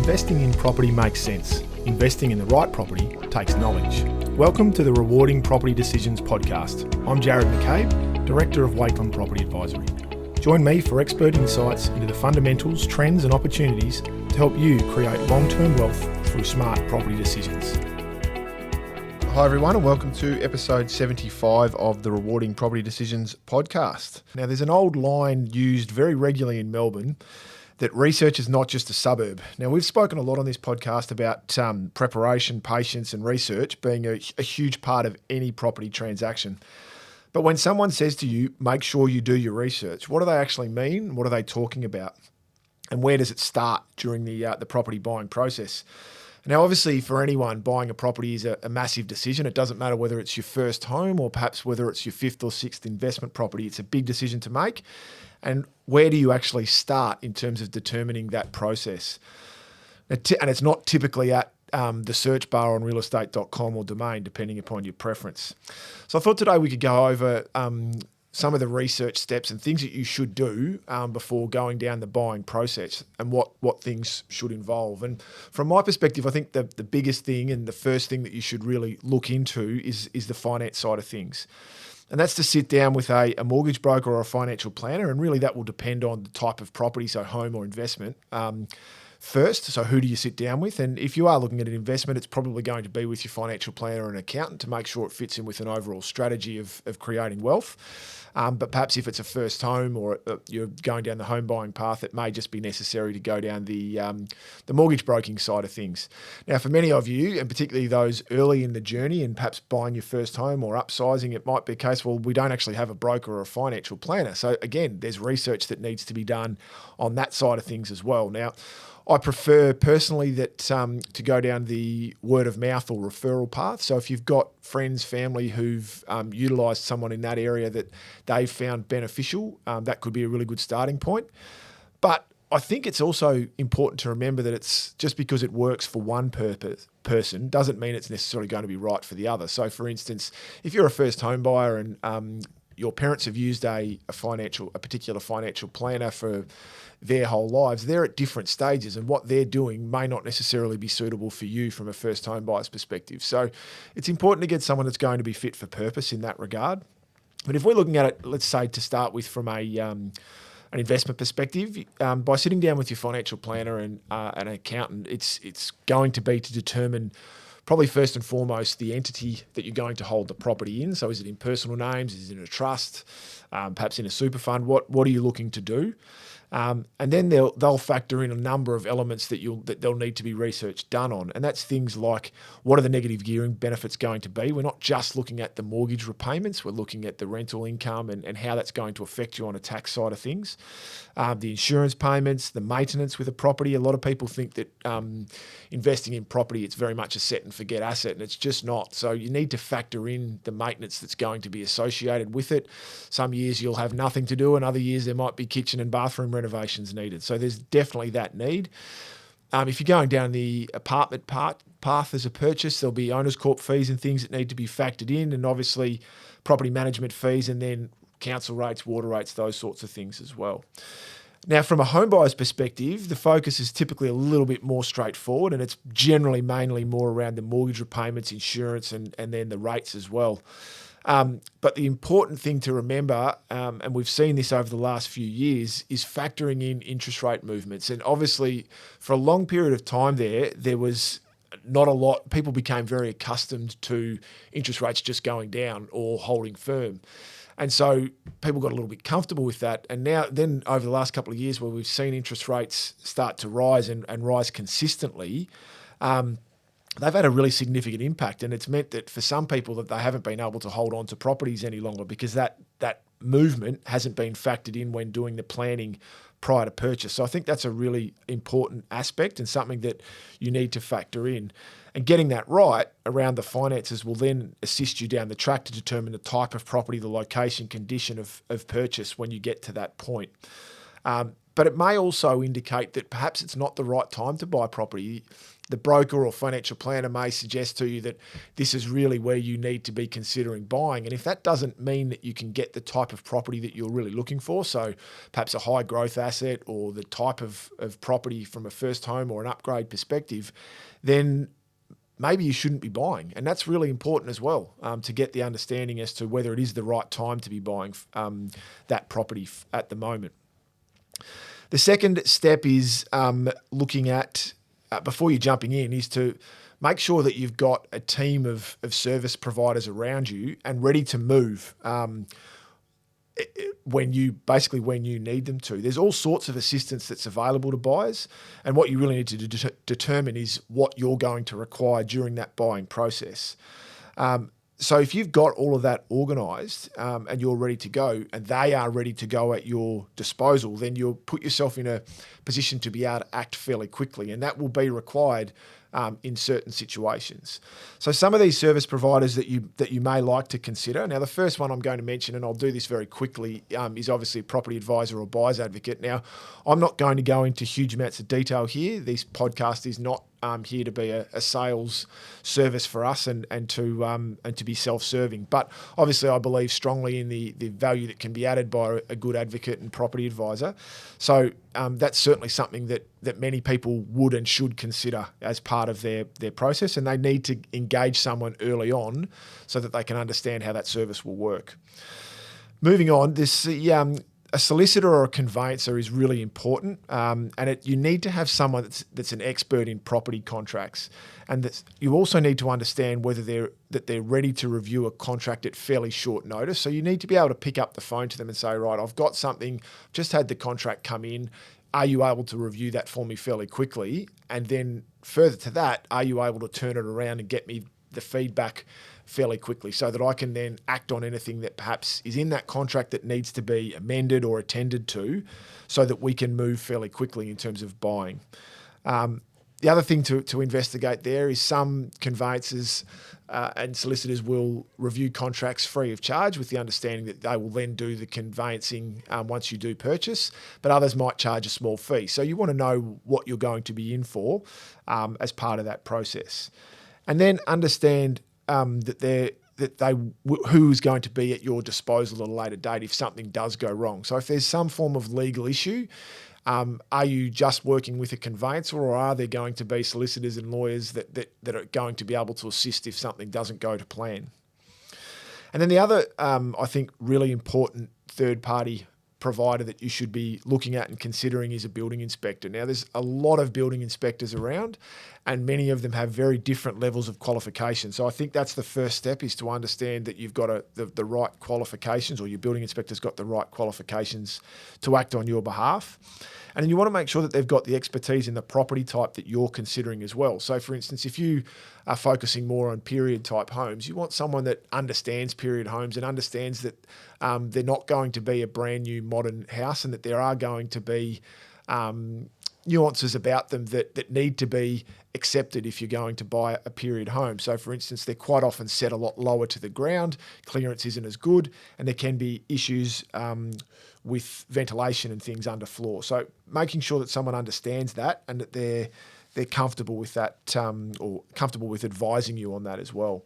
investing in property makes sense. Investing in the right property takes knowledge. Welcome to the Rewarding Property Decisions podcast. I'm Jarrod McCabe, Director of Wakeland Property Advisory. Join me for expert insights into the fundamentals, trends and opportunities to help you create long-term wealth through smart property decisions. Hi everyone and welcome to episode 75 of the Rewarding Property Decisions podcast. Now there's an old line used very regularly in Melbourne that research is not just a suburb. Now, we've spoken a lot on this podcast about preparation, patience and research being a huge part of any property transaction. But when someone says to you, make sure you do your research, what do they actually mean? What are they talking about? And where does it start during the property buying process? Now, obviously, for anyone, buying a property is a massive decision. It doesn't matter whether it's your first home or perhaps whether it's your fifth or sixth investment property. It's a big decision to make. And where do you actually start in terms of determining that process? And it's not typically at the search bar on realestate.com or Domain, depending upon your preference. So I thought today we could go over some of the research steps and things that you should do before going down the buying process and what things should involve. And from my perspective, I think the biggest thing and the first thing that you should really look into is the finance side of things. And that's to sit down with a mortgage broker or a financial planner, and really that will depend on the type of property, so home or investment. First, so who do you sit down with? And if you are looking at an investment, it's probably going to be with your financial planner or an accountant to make sure it fits in with an overall strategy of creating wealth. But perhaps if it's a first home or you're going down the home buying path, it may just be necessary to go down the mortgage broking side of things. Now, for many of you, and particularly those early in the journey and perhaps buying your first home or upsizing, it might be a case, well, we don't actually have a broker or a financial planner. So again, there's research that needs to be done on that side of things as well. Now, I prefer personally that to go down the word of mouth or referral path. So if you've got friends, family who've utilised someone in that area that they've found beneficial, that could be a really good starting point. But I think it's also important to remember that it's just because it works for one person doesn't mean it's necessarily going to be right for the other. So for instance, if you're a first home buyer and your parents have used a particular financial planner for their whole lives, they're at different stages and what they're doing may not necessarily be suitable for you from a first home buyer's perspective. So it's important to get someone that's going to be fit for purpose in that regard. But if we're looking at it, let's say to start with from an investment perspective, by sitting down with your financial planner and an accountant, it's going to be to determine probably first and foremost the entity that you're going to hold the property in. So is it in personal names? Is it in a trust? Perhaps in a super fund? What are you looking to do? And then they'll factor in a number of elements that they'll need to be research done on. And that's things like, what are the negative gearing benefits going to be? We're not just looking at the mortgage repayments, we're looking at the rental income and how that's going to affect you on a tax side of things. The insurance payments, the maintenance with a property. A lot of people think that investing in property, it's very much a set and forget asset, and it's just not. So you need to factor in the maintenance that's going to be associated with it. Some years you'll have nothing to do, and other years there might be kitchen and bathroom renovations needed. So there's definitely that need. If you're going down the apartment path as a purchase, there'll be owner's corp fees and things that need to be factored in, and obviously property management fees and then council rates, water rates, those sorts of things as well. Now, from a home buyer's perspective, the focus is typically a little bit more straightforward, and it's generally mainly more around the mortgage repayments, insurance, and then the rates as well. But the important thing to remember, and we've seen this over the last few years, is factoring in interest rate movements. And obviously, for a long period of time there was not a lot. People became very accustomed to interest rates just going down or holding firm. And so people got a little bit comfortable with that. And then over the last couple of years where we've seen interest rates start to rise and rise consistently, they've had a really significant impact, and it's meant that for some people that they haven't been able to hold on to properties any longer because that movement hasn't been factored in when doing the planning prior to purchase. So I think that's a really important aspect and something that you need to factor in. And getting that right around the finances will then assist you down the track to determine the type of property, the location, condition of purchase when you get to that point. but it may also indicate that perhaps it's not the right time to buy property. The broker or financial planner may suggest to you that this is really where you need to be considering buying. And if that doesn't mean that you can get the type of property that you're really looking for, so perhaps a high growth asset or the type of property from a first home or an upgrade perspective, then maybe you shouldn't be buying. And that's really important as well, to get the understanding as to whether it is the right time to be buying that property at the moment. The second step is looking at, before you're jumping in, is to make sure that you've got a team of service providers around you and ready to move when you need them to. There's all sorts of assistance that's available to buyers, and what you really need to determine is what you're going to require during that buying process. So if you've got all of that organised and you're ready to go, and they are ready to go at your disposal, then you'll put yourself in a position to be able to act fairly quickly, and that will be required in certain situations. So some of these service providers that you may like to consider. Now, the first one I'm going to mention, and I'll do this very quickly, is obviously a property advisor or buyer's advocate. Now, I'm not going to go into huge amounts of detail here. This podcast is not here to be a sales service for us and to be self-serving. But obviously I believe strongly in the value that can be added by a good advocate and property advisor. So that's certainly something that many people would and should consider as part of their process, and they need to engage someone early on so that they can understand how that service will work. Moving on, a solicitor or a conveyancer is really important, and you need to have someone that's an expert in property contracts, and that you also need to understand whether they're ready to review a contract at fairly short notice. So you need to be able to pick up the phone to them and say, right, I've got something, just had the contract come in. Are you able to review that for me fairly quickly? And then further to that, are you able to turn it around and get me the feedback fairly quickly so that I can then act on anything that perhaps is in that contract that needs to be amended or attended to so that we can move fairly quickly in terms of buying. The other thing to investigate there is some conveyancers and solicitors will review contracts free of charge with the understanding that they will then do the conveyancing once you do purchase, but others might charge a small fee. So you want to know what you're going to be in for as part of that process. And then understand who is going to be at your disposal at a later date if something does go wrong. So if there's some form of legal issue, are you just working with a conveyancer, or are there going to be solicitors and lawyers that are going to be able to assist if something doesn't go to plan? And then the other, I think, really important third-party provider that you should be looking at and considering is a building inspector. Now, there's a lot of building inspectors around, and many of them have very different levels of qualification. So I think that's the first step, is to understand that you've got the right qualifications, or your building inspector's got the right qualifications to act on your behalf. And then you want to make sure that they've got the expertise in the property type that you're considering as well. So, for instance, if you are focusing more on period type homes, you want someone that understands period homes and understands that they're not going to be a brand new modern house, and that there are going to be nuances about them that need to be accepted if you're going to buy a period home. So, for instance, they're quite often set a lot lower to the ground, clearance isn't as good, and there can be issues with ventilation and things underfloor. So making sure that someone understands that and that they're comfortable with that, or comfortable with advising you on that as well.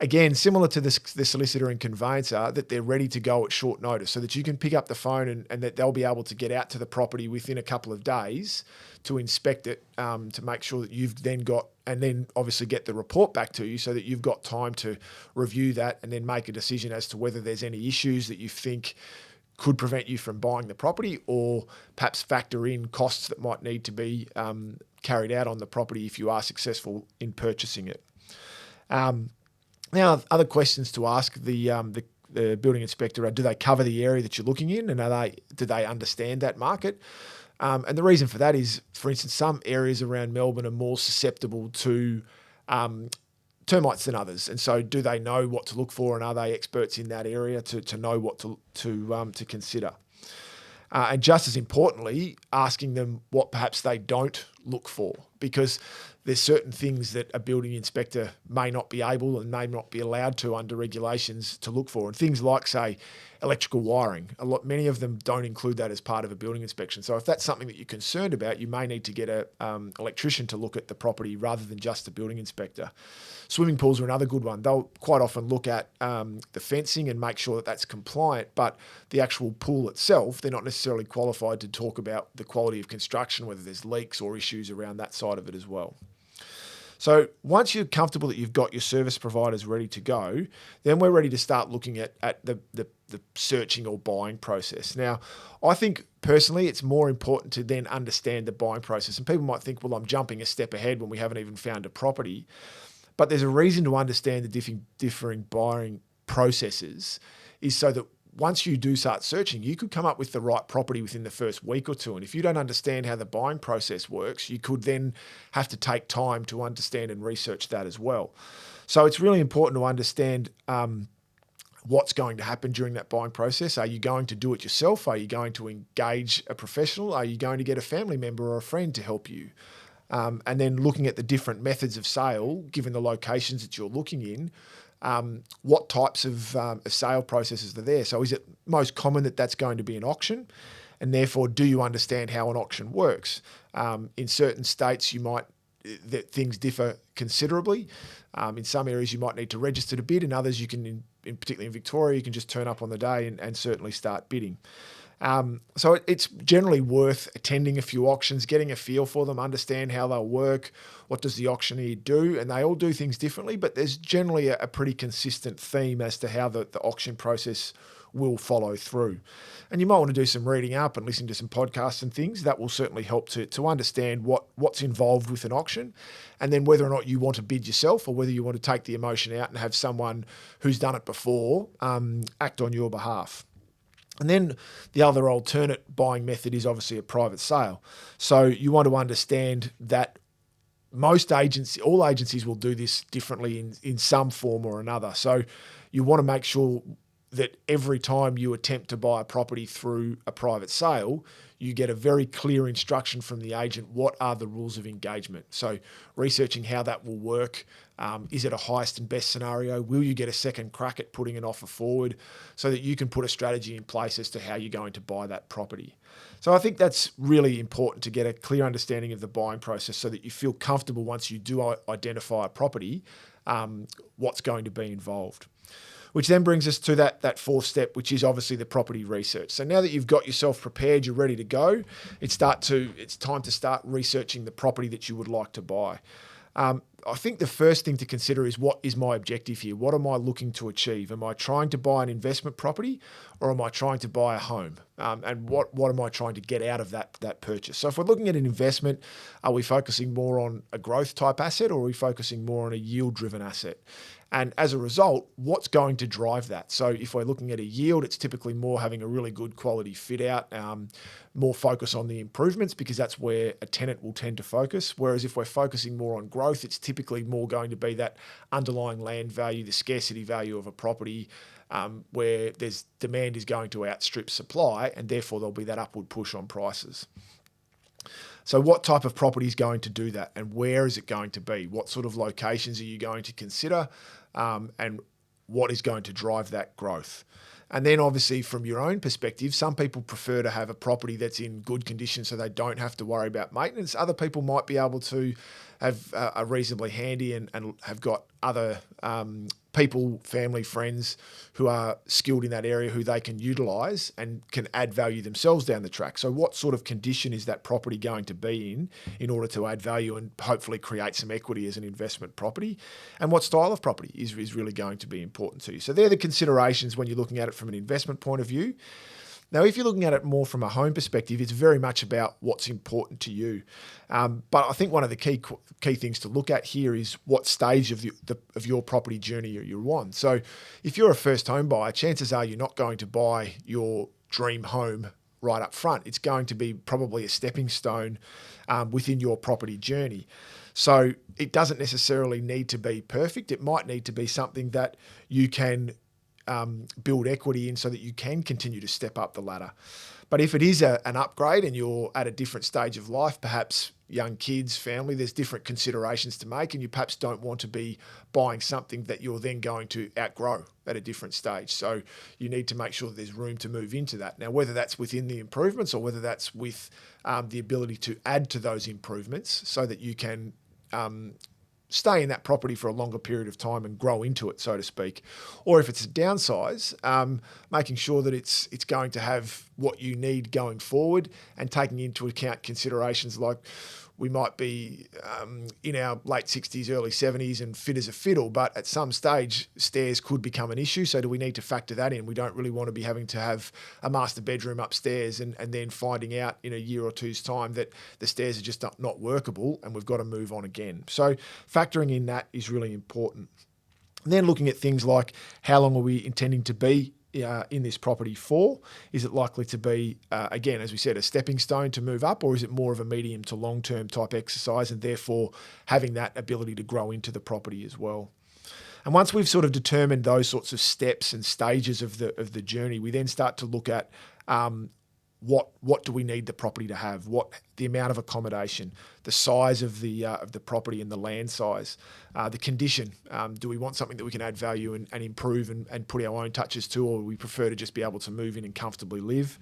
Again, similar to the solicitor and conveyancer, that they're ready to go at short notice, so that you can pick up the phone and that they'll be able to get out to the property within a couple of days to inspect it, to make sure that you've then got, and then obviously get the report back to you so that you've got time to review that and then make a decision as to whether there's any issues that you think could prevent you from buying the property, or perhaps factor in costs that might need to be carried out on the property if you are successful in purchasing it. Now, other questions to ask the building inspector are: do they cover the area that you're looking in, and do they understand that market? And the reason for that is, for instance, some areas around Melbourne are more susceptible to termites than others, and so do they know what to look for, and are they experts in that area to know what to consider? And just as importantly, asking them what perhaps they don't look for, because there's certain things that a building inspector may not be able and may not be allowed to under regulations to look for. And things like, say, electrical wiring, many of them don't include that as part of a building inspection. So if that's something that you're concerned about, you may need to get an electrician to look at the property rather than just a building inspector. Swimming pools are another good one. They'll quite often look at the fencing and make sure that that's compliant, but the actual pool itself, they're not necessarily qualified to talk about the quality of construction, whether there's leaks or issues around that side of it as well. So once you're comfortable that you've got your service providers ready to go, then we're ready to start looking at the searching or buying process. Now, I think personally it's more important to then understand the buying process. And people might think, well, I'm jumping a step ahead when we haven't even found a property. But there's a reason to understand the differing buying processes, is so that once you do start searching, you could come up with the right property within the first week or two. And if you don't understand how the buying process works, you could then have to take time to understand and research that as well. So it's really important to understand what's going to happen during that buying process. Are you going to do it yourself? Are you going to engage a professional? Are you going to get a family member or a friend to help you? And then looking at the different methods of sale, given the locations that you're looking in, what types of sale processes are there. So is it most common that that's going to be an auction? And therefore, do you understand how an auction works? In certain states, that things differ considerably. In some areas, you might need to register to bid. In others, you can, particularly in Victoria, you can just turn up on the day and certainly start bidding. So it's generally worth attending a few auctions, getting a feel for them, understand how they'll work, what does the auctioneer do, and they all do things differently, but there's generally a pretty consistent theme as to how the auction process will follow through. And you might want to do some reading up and listen to some podcasts and things. That will certainly help to understand what's involved with an auction, and then whether or not you want to bid yourself or whether you want to take the emotion out and have someone who's done it before act on your behalf. And then the other alternate buying method is obviously a private sale. So you want to understand that all agencies will do this differently in some form or another. So you want to make sure that every time you attempt to buy a property through a private sale, you get a very clear instruction from the agent, what are the rules of engagement. So researching how that will work. Is it a highest and best scenario? Will you get a second crack at putting an offer forward so that you can put a strategy in place as to how you're going to buy that property? So I think that's really important, to get a clear understanding of the buying process so that you feel comfortable once you do identify a property, what's going to be involved. Which then brings us to that fourth step, which is obviously the property research. So now that you've got yourself prepared, you're ready to go, it's time to start researching the property that you would like to buy. I think the first thing to consider is, what is my objective here? What am I looking to achieve? Am I trying to buy an investment property, or am I trying to buy a home? And what am I trying to get out of that purchase? So if we're looking at an investment, are we focusing more on a growth type asset, or are we focusing more on a yield driven asset? And as a result, what's going to drive that? So if we're looking at a yield, it's typically more having a really good quality fit out, more focus on the improvements, because that's where a tenant will tend to focus. Whereas if we're focusing more on growth, it's typically more going to be that underlying land value, the scarcity value of a property, where there's demand is going to outstrip supply, and therefore there'll be that upward push on prices. So what type of property is going to do that, and where is it going to be? What sort of locations are you going to consider, and what is going to drive that growth? And then obviously from your own perspective, some people prefer to have a property that's in good condition so they don't have to worry about maintenance. Other people might be able to have a reasonably handy and have got other people, family, friends who are skilled in that area who they can utilise and can add value themselves down the track. So what sort of condition is that property going to be in order to add value and hopefully create some equity as an investment property? And what style of property is really going to be important to you? So they're the considerations when you're looking at it from an investment point of view. Now, if you're looking at it more from a home perspective, it's very much about what's important to you. But I think one of the key things to look at here is what stage of your property journey you're on. So if you're a first home buyer, chances are you're not going to buy your dream home right up front. It's going to be probably a stepping stone within your property journey. So it doesn't necessarily need to be perfect. It might need to be something that you can build equity in so that you can continue to step up the ladder. But if it is an upgrade and you're at a different stage of life, perhaps young kids, family, there's different considerations to make, and you perhaps don't want to be buying something that you're then going to outgrow at a different stage. So you need to make sure that there's room to move into that. Now, whether that's within the improvements or whether that's with the ability to add to those improvements so that you can stay in that property for a longer period of time and grow into it, so to speak. Or if it's a downsize, making sure that it's going to have what you need going forward and taking into account considerations like we might be in our late 60s, early 70s and fit as a fiddle, but at some stage stairs could become an issue. So do we need to factor that in? We don't really want to be having to have a master bedroom upstairs and then finding out in a year or two's time that the stairs are just not workable and we've got to move on again. So factoring in that is really important. And then looking at things like how long are we intending to be in this property for? Is it likely to be, again, as we said, a stepping stone to move up, or is it more of a medium to long-term type exercise and therefore having that ability to grow into the property as well? And once we've sort of determined those sorts of steps and stages of the journey, we then start to look at what do we need the property to have? What the amount of accommodation, the size of the property and the land size, the condition. Do we want something that we can add value and improve and put our own touches to, or we prefer to just be able to move in and comfortably live?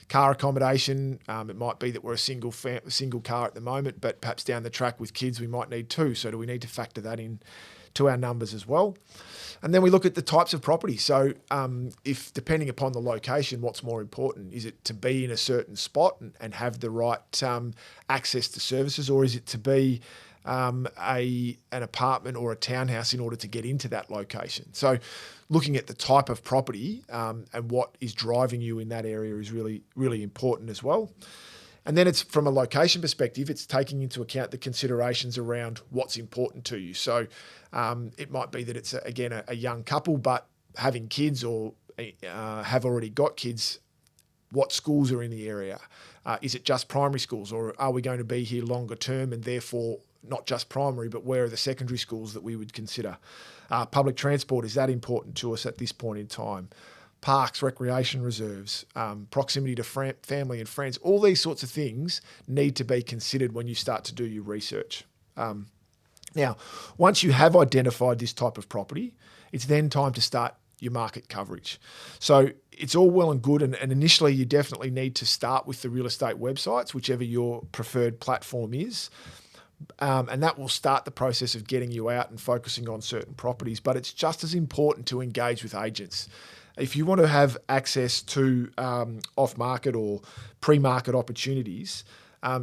Car accommodation. It might be that we're a single car at the moment, but perhaps down the track with kids we might need two. So do we need to factor that in to our numbers as well? And then we look at the types of property. So if depending upon the location, what's more important? Is it to be in a certain spot and have the right access to services, or is it to be an apartment or a townhouse in order to get into that location? So looking at the type of property and what is driving you in that area is really, really important as well. And then it's from a location perspective, it's taking into account the considerations around what's important to you. So it might be that it's, a young couple, but having kids or have already got kids. What schools are in the area? Is it just primary schools, or are we going to be here longer term and therefore not just primary, but where are the secondary schools that we would consider? Public transport, is that important to us at this point in time? Parks, recreation reserves, proximity to family and friends, all these sorts of things need to be considered when you start to do your research. Now, once you have identified this type of property, it's then time to start your market coverage. So it's all well and good, and initially you definitely need to start with the real estate websites, whichever your preferred platform is. And that will start the process of getting you out and focusing on certain properties. But it's just as important to engage with agents. If you want to have access to off-market or pre-market opportunities,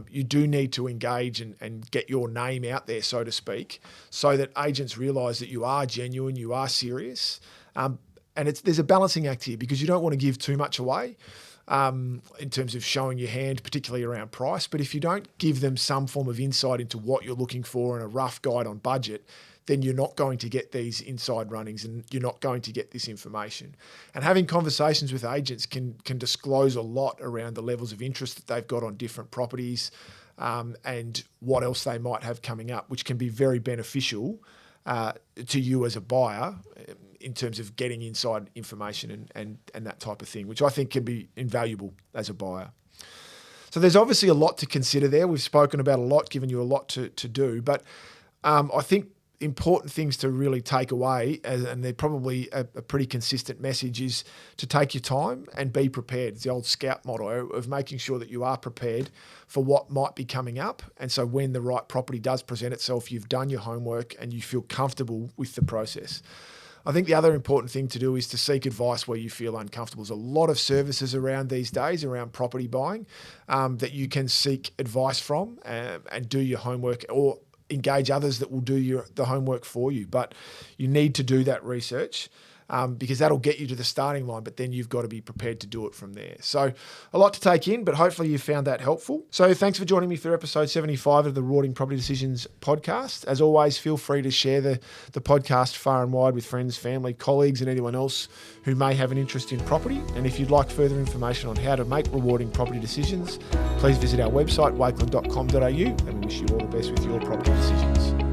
you do need to engage and get your name out there, so to speak, so that agents realise that you are genuine, you are serious. And there's a balancing act here, because you don't want to give too much away in terms of showing your hand, particularly around price. But if you don't give them some form of insight into what you're looking for and a rough guide on budget, then you're not going to get these inside runnings and you're not going to get this information. And having conversations with agents can disclose a lot around the levels of interest that they've got on different properties and what else they might have coming up, which can be very beneficial to you as a buyer in terms of getting inside information and that type of thing, which I think can be invaluable as a buyer. So there's obviously a lot to consider there. We've spoken about a lot, given you a lot to do, but I think important things to really take away, and they're probably a pretty consistent message, is to take your time and be prepared. It's the old scout motto of making sure that you are prepared for what might be coming up. And so when the right property does present itself, you've done your homework and you feel comfortable with the process. I think the other important thing to do is to seek advice where you feel uncomfortable. There's a lot of services around these days around property buying that you can seek advice from and do your homework, or engage others that will do the homework for you. But you need to do that research because that'll get you to the starting line, but then you've got to be prepared to do it from there. So a lot to take in, but hopefully you found that helpful. So thanks for joining me for episode 75 of the Rewarding Property Decisions podcast. As always, feel free to share the podcast far and wide with friends, family, colleagues, and anyone else who may have an interest in property. And if you'd like further information on how to make rewarding property decisions, please visit our website, wakeland.com.au, and we wish you all the best with your property decisions.